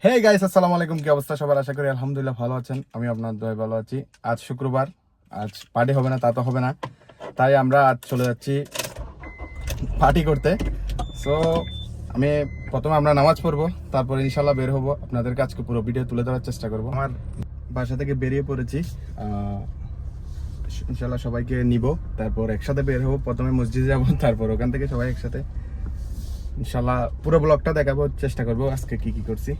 Hey guys, আসসালামু আলাইকুম। কি অবস্থা সবার? আশা করি আলহামদুলিল্লাহ ভালো আছেন। আমি আপনার দয়ায় ভালো আছি। আজ শুক্রবার, আজ পার্টি হবে না তা তো হবে না, তাই আমরা আজ চলে যাচ্ছি পার্টি করতে। সো আমি প্রথমে আমরা নামাজ পড়বো, তারপর ইনশাল্লাহ বের হবো। আপনাদের আজকে পুরো ভিডিও তুলে ধরার চেষ্টা করবো। আমার বাসা থেকে বেরিয়ে পড়েছি, ইনশাল্লাহ সবাইকে নিব, তারপর একসাথে বের হবো। প্রথমে মসজিদে যাবো, তারপর ওখান থেকে সবাই একসাথে ইনশাল্লাহ পুরো ব্লগটা দেখাবো, চেষ্টা করবো আজকে কি কি করছি।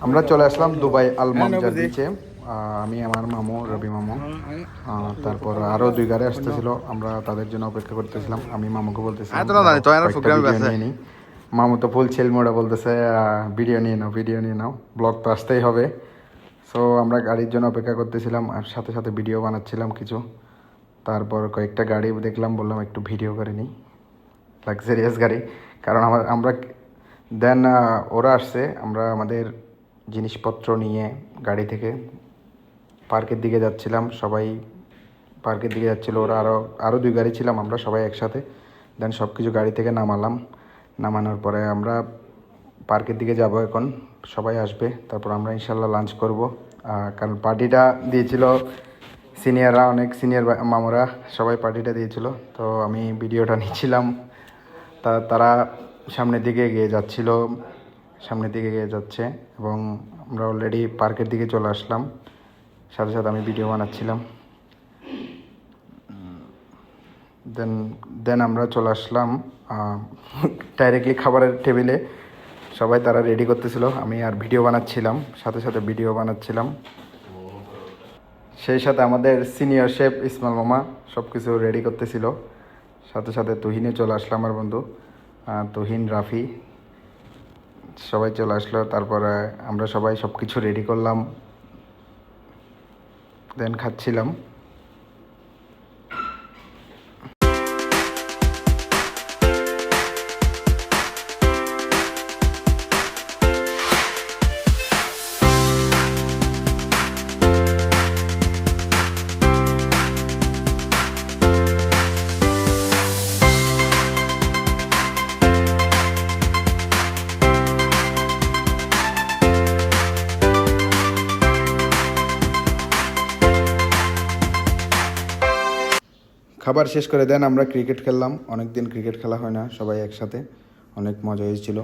আমরা চলে আসলাম দুবাই আল মামজার বিচে। আমি, আমার মামু, রবি মামু, তারপর আরো দুই গাড়ি আসতেছিল। আমরা তাদের জন্য অপেক্ষা করতেছিলাম। আমি মামুকে বলতেছিলাম মামু তো ফুল ছেল মোড়া বলতেছে ভিডিও নিয়ে নাও, ভিডিও নিয়ে নাও, ব্লগ তো আসতেই হবে। সো আমরা গাড়ির জন্য অপেক্ষা করতেছিলাম আর সাথে সাথে ভিডিও বানাচ্ছিলাম কিছু। তারপর কয়েকটা গাড়ি দেখলাম, বললাম একটু ভিডিও করে নিই, লাক্সারিয়াস গাড়ি। কারণ আমরা দেন ওরা আসছে, আমরা আমাদের জিনিসপত্র নিয়ে গাড়ি থেকে পার্কের দিকে যাচ্ছিলাম। সবাই পার্কের দিকে যাচ্ছিলো, ওরা আরও দুই গাড়ি ছিলাম, আমরা সবাই একসাথে। দেন সব কিছু গাড়ি থেকে নামানোর পরে আমরা পার্কের দিকে যাব। এখন সবাই আসবে, তারপর আমরা ইনশাল্লাহ লাঞ্চ করব। কারণ পার্টিটা দিয়েছিল সিনিয়ররা, অনেক সিনিয়র মামুরা সবাই পার্টিটা দিয়েছিল। তো আমি ভিডিওটা নিচ্ছিলাম, তারা সামনের দিকে এগিয়ে যাচ্ছে এবং আমরা অলরেডি পার্কের দিকে চলে আসলাম। সাথে সাথে আমি ভিডিও বানাচ্ছিলাম। দেন আমরা চলে আসলাম ডাইরেক্টলি খাবারের টেবিলে। সবাই তারা রেডি করতেছিল, আমি আর ভিডিও বানাচ্ছিলাম, সেই সাথে আমাদের সিনিয়র শেফ ইসমাইল মামা সব কিছু রেডি করতেছিল। সাথে সাথে তুহিনে চলে আসলো, আমার বন্ধু তুহিন, রাফি সবাই চলে আসলো। তারপরে আমরা সবাই সব কিছু রেডি করলাম, দেন খাচ্ছিলাম। খাবার শেষ করে দেন আমরা ক্রিকেট খেললাম। অনেক দিন ক্রিকেট খেলা হয় না, সবাই একসাথে, অনেক মজা হয়েছিল।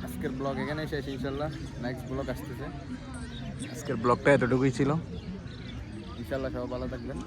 আজকের ব্লগ এখানে শেষ, ইনশাল্লাহ নেক্সট ব্লগ আসতেছে। আজকের ব্লগটা এতটুকুই ছিল, ইনশাল্লাহ সবাই ভালো থাকবেন।